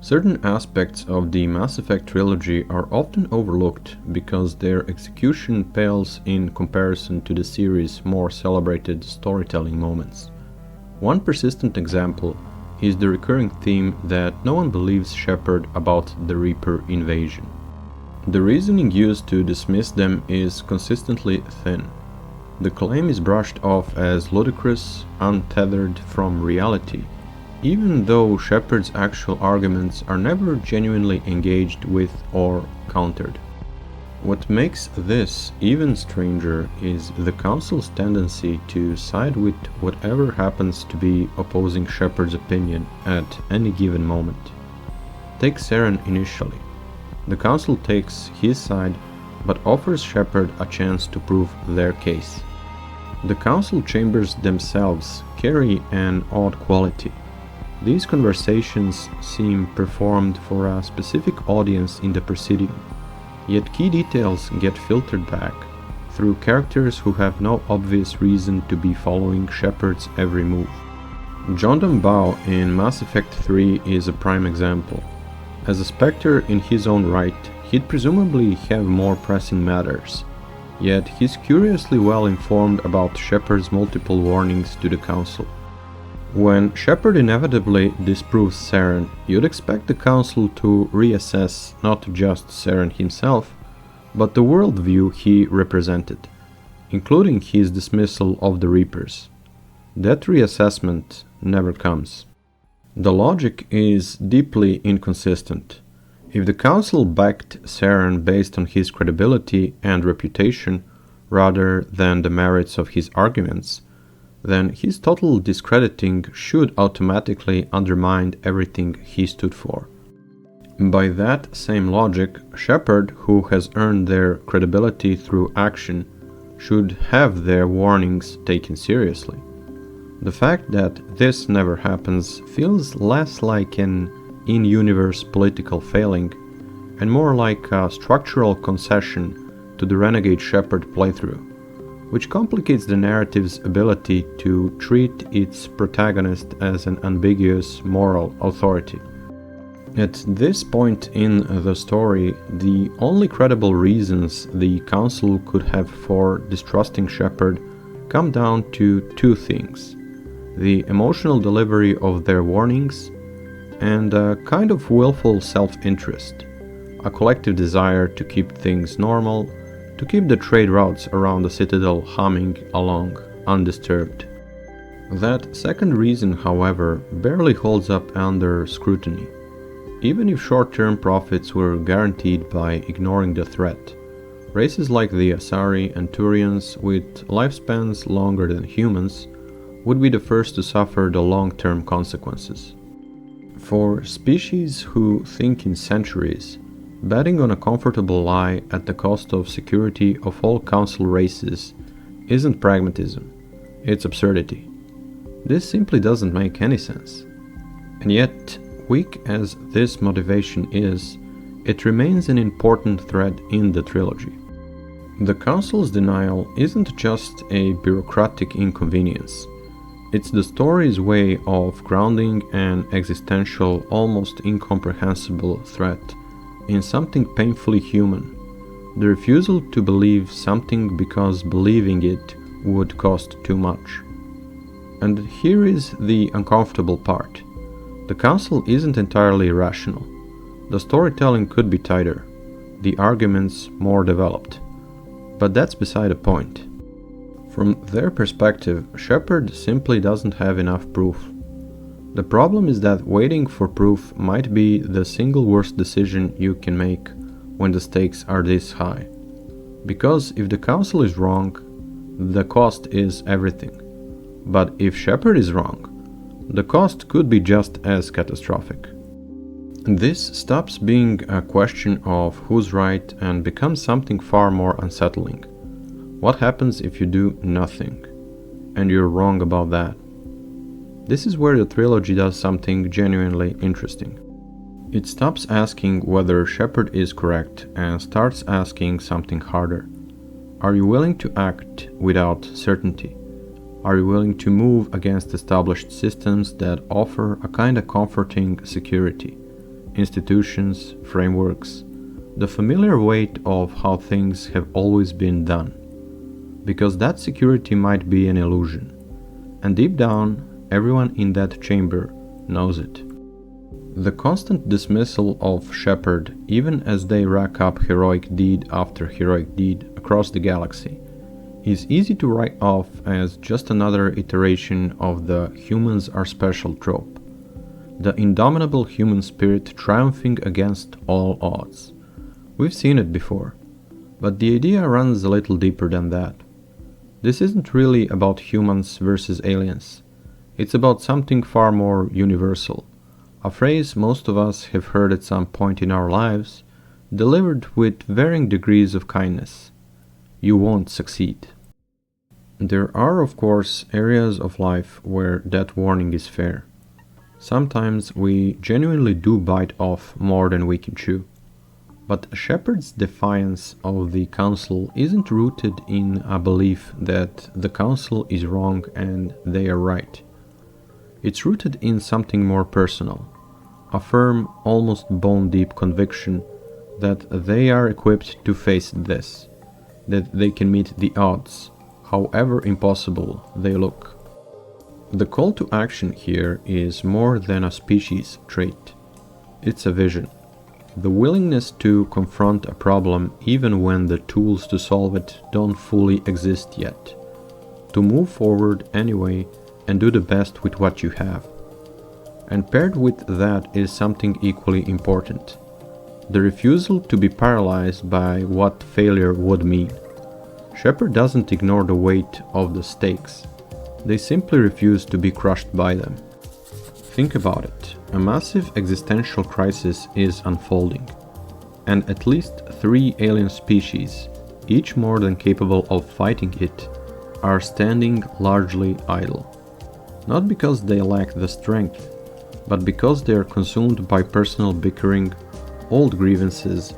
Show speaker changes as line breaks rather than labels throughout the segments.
Certain aspects of the Mass Effect trilogy are often overlooked because their execution pales in comparison to the series' more celebrated storytelling moments. One persistent example is the recurring theme that no one believes Shepard about the Reaper invasion. The reasoning used to dismiss them is consistently thin. The claim is brushed off as ludicrous, untethered from reality, even though Shepard's actual arguments are never genuinely engaged with or countered. What makes this even stranger is the Council's tendency to side with whatever happens to be opposing Shepard's opinion at any given moment. Take Saren initially. The Council takes his side but offers Shepard a chance to prove their case. The Council chambers themselves carry an odd quality. These conversations seem performed for a specific audience in the Presidium, yet key details get filtered back through characters who have no obvious reason to be following Shepard's every move. Jondam Bao in Mass Effect 3 is a prime example. As a Spectre in his own right, he'd presumably have more pressing matters, yet he's curiously well informed about Shepard's multiple warnings to the Council. When Shepard inevitably disproves Saren, you'd expect the Council to reassess not just Saren himself, but the worldview he represented, including his dismissal of the Reapers. That reassessment never comes. The logic is deeply inconsistent. If the Council backed Saren based on his credibility and reputation rather than the merits of his arguments, then his total discrediting should automatically undermine everything he stood for. By that same logic, Shepard, who has earned their credibility through action, should have their warnings taken seriously. The fact that this never happens feels less like an in-universe political failing and more like a structural concession to the Renegade Shepard playthrough, which complicates the narrative's ability to treat its protagonist as an ambiguous moral authority. At this point in the story, the only credible reasons the Council could have for distrusting Shepard come down to two things: the emotional delivery of their warnings and a kind of willful self-interest, a collective desire to keep things normal, to keep the trade routes around the Citadel humming along undisturbed. That second reason, however, barely holds up under scrutiny. Even if short-term profits were guaranteed by ignoring the threat, races like the Asari and Turians with lifespans longer than humans would be the first to suffer the long-term consequences. For species who think in centuries, betting on a comfortable lie at the cost of security of all Council races isn't pragmatism, it's absurdity. This simply doesn't make any sense. And yet, weak as this motivation is, it remains an important thread in the trilogy. The Council's denial isn't just a bureaucratic inconvenience. It's the story's way of grounding an existential, almost incomprehensible threat in something painfully human, the refusal to believe something because believing it would cost too much. And here is the uncomfortable part. The Council isn't entirely irrational. The storytelling could be tighter, the arguments more developed. But that's beside the point. From their perspective, Shepard simply doesn't have enough proof. The problem is that waiting for proof might be the single worst decision you can make when the stakes are this high. Because if the Council is wrong, the cost is everything. But if Shepard is wrong, the cost could be just as catastrophic. This stops being a question of who's right and becomes something far more unsettling. What happens if you do nothing, and you're wrong about that? This is where the trilogy does something genuinely interesting. It stops asking whether Shepard is correct and starts asking something harder. Are you willing to act without certainty? Are you willing to move against established systems that offer a kind of comforting security, institutions, frameworks, the familiar weight of how things have always been done. Because that security might be an illusion, and deep down, everyone in that chamber knows it. The constant dismissal of Shepard, even as they rack up heroic deed after heroic deed across the galaxy, is easy to write off as just another iteration of the humans are special trope, the indomitable human spirit triumphing against all odds. We've seen it before, but the idea runs a little deeper than that. This isn't really about humans versus aliens. It's about something far more universal, a phrase most of us have heard at some point in our lives, delivered with varying degrees of kindness. You won't succeed. There are, of course, areas of life where that warning is fair. Sometimes we genuinely do bite off more than we can chew. But Shepard's defiance of the Council isn't rooted in a belief that the Council is wrong and they are right. It's rooted in something more personal, a firm, almost bone-deep conviction that they are equipped to face this, that they can meet the odds, however impossible they look. The call to action here is more than a species trait. It's a vision. The willingness to confront a problem even when the tools to solve it don't fully exist yet. To move forward anyway and do the best with what you have. And paired with that is something equally important. The refusal to be paralyzed by what failure would mean. Shepard doesn't ignore the weight of the stakes. They simply refuse to be crushed by them. Think about it. A massive existential crisis is unfolding, and at least 3 alien species, each more than capable of fighting it, are standing largely idle. Not because they lack the strength, but because they are consumed by personal bickering, old grievances,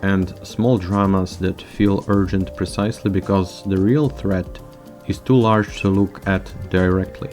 and small dramas that feel urgent precisely because the real threat is too large to look at directly.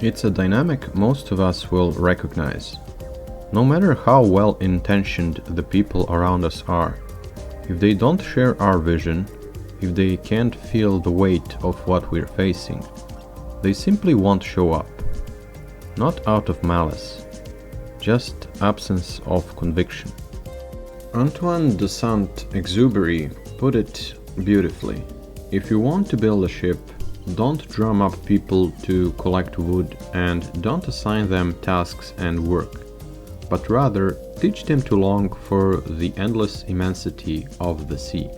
It's a dynamic most of us will recognize. No matter how well-intentioned the people around us are, if they don't share our vision, if they can't feel the weight of what we're facing, they simply won't show up. Not out of malice, just absence of conviction. Antoine de Saint-Exupéry put it beautifully. If you want to build a ship, don't drum up people to collect wood and don't assign them tasks and work, but rather teach them to long for the endless immensity of the sea.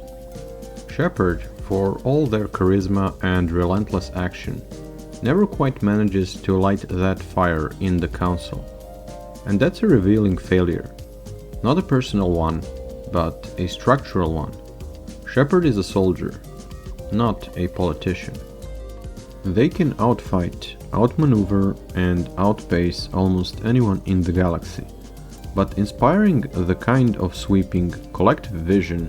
Shepard, for all their charisma and relentless action, never quite manages to light that fire in the Council. And that's a revealing failure. Not a personal one, but a structural one. Shepard is a soldier, not a politician. They can outfight, outmaneuver, and outpace almost anyone in the galaxy. But inspiring the kind of sweeping, collective vision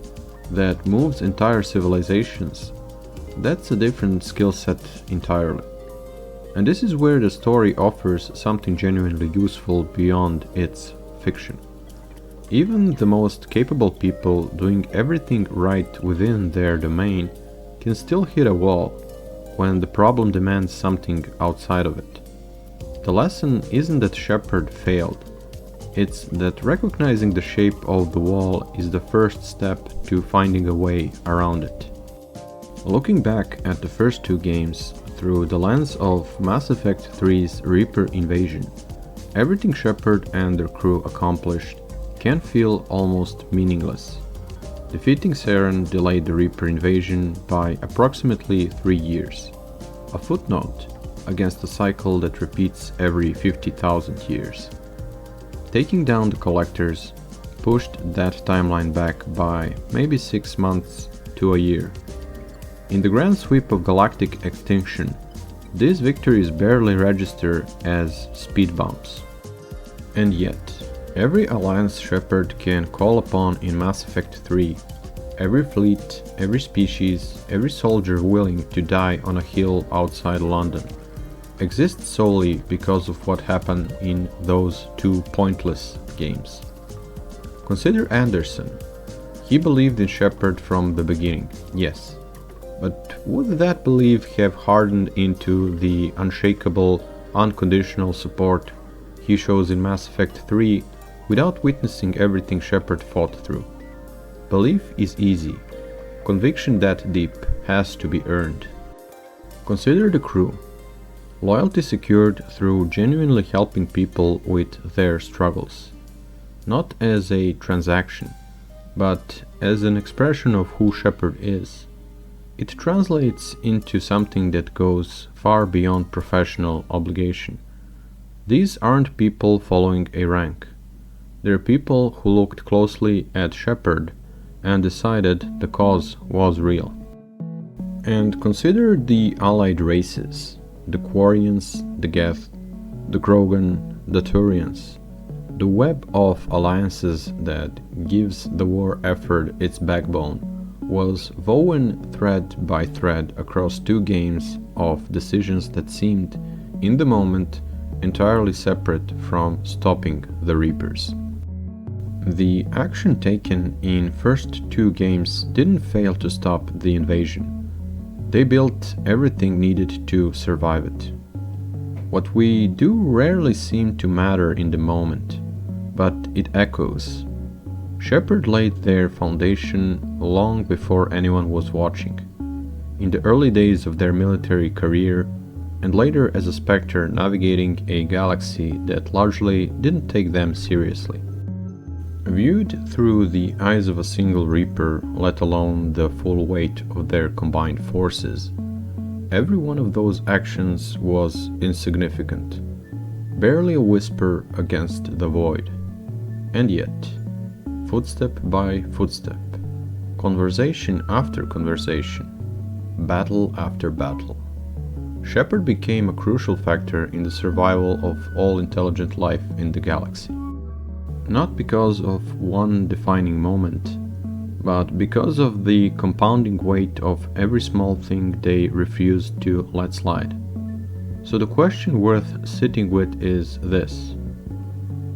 that moves entire civilizations, that's a different skill set entirely. And this is where the story offers something genuinely useful beyond its fiction. Even the most capable people doing everything right within their domain can still hit a wall when the problem demands something outside of it. The lesson isn't that Shepard failed, it's that recognizing the shape of the wall is the first step to finding a way around it. Looking back at the first 2 games through the lens of Mass Effect 3's Reaper invasion, everything Shepard and their crew accomplished can feel almost meaningless. Defeating Saren delayed the Reaper invasion by approximately 3 years, a footnote against a cycle that repeats every 50,000 years. Taking down the Collectors pushed that timeline back by maybe 6 months to a year. In the grand sweep of galactic extinction, these victories barely register as speed bumps. And yet, every alliance Shepard can call upon in Mass Effect 3, every fleet, every species, every soldier willing to die on a hill outside London, exists solely because of what happened in those 2 pointless games. Consider Anderson. He believed in Shepard from the beginning, yes. But would that belief have hardened into the unshakable, unconditional support he shows in Mass Effect 3 without witnessing everything Shepard fought through? Belief is easy. Conviction that deep has to be earned. Consider the crew. Loyalty secured through genuinely helping people with their struggles. Not as a transaction, but as an expression of who Shepard is. It translates into something that goes far beyond professional obligation. These aren't people following a rank. They're people who looked closely at Shepard and decided the cause was real. And consider the allied races, the Quarians, the Geth, the Krogan, the Turians. The web of alliances that gives the war effort its backbone was woven thread by thread across 2 games of decisions that seemed, in the moment, entirely separate from stopping the Reapers. The action taken in first 2 games didn't fail to stop the invasion. They built everything needed to survive it. What we do rarely seem to matter in the moment, but it echoes. Shepard laid their foundation long before anyone was watching, in the early days of their military career, and later as a Spectre navigating a galaxy that largely didn't take them seriously. Viewed through the eyes of a single Reaper, let alone the full weight of their combined forces, every one of those actions was insignificant, barely a whisper against the void. And yet, footstep by footstep, conversation after conversation, battle after battle, Shepard became a crucial factor in the survival of all intelligent life in the galaxy. Not because of one defining moment, but because of the compounding weight of every small thing they refused to let slide. So the question worth sitting with is this: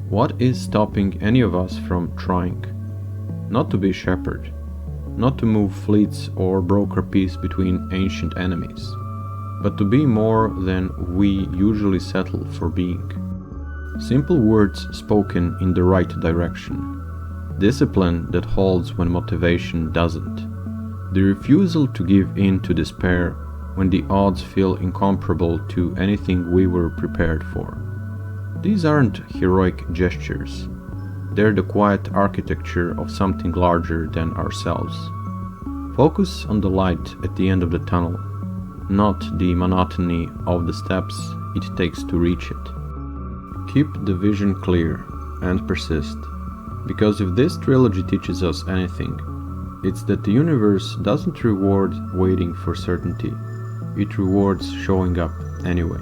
what is stopping any of us from trying? Not to be Shepard, not to move fleets or broker peace between ancient enemies, but to be more than we usually settle for being. Simple words spoken in the right direction. Discipline that holds when motivation doesn't. The refusal to give in to despair when the odds feel incomparable to anything we were prepared for. These aren't heroic gestures. They're the quiet architecture of something larger than ourselves. Focus on the light at the end of the tunnel, not the monotony of the steps it takes to reach it. Keep the vision clear and persist, because if this trilogy teaches us anything, it's that the universe doesn't reward waiting for certainty, it rewards showing up anyway.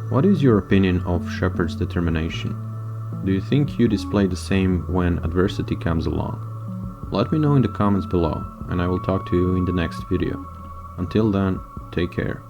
What is your opinion of Shepard's determination? Do you think you display the same when adversity comes along? Let me know in the comments below, and I will talk to you in the next video. Until then, take care.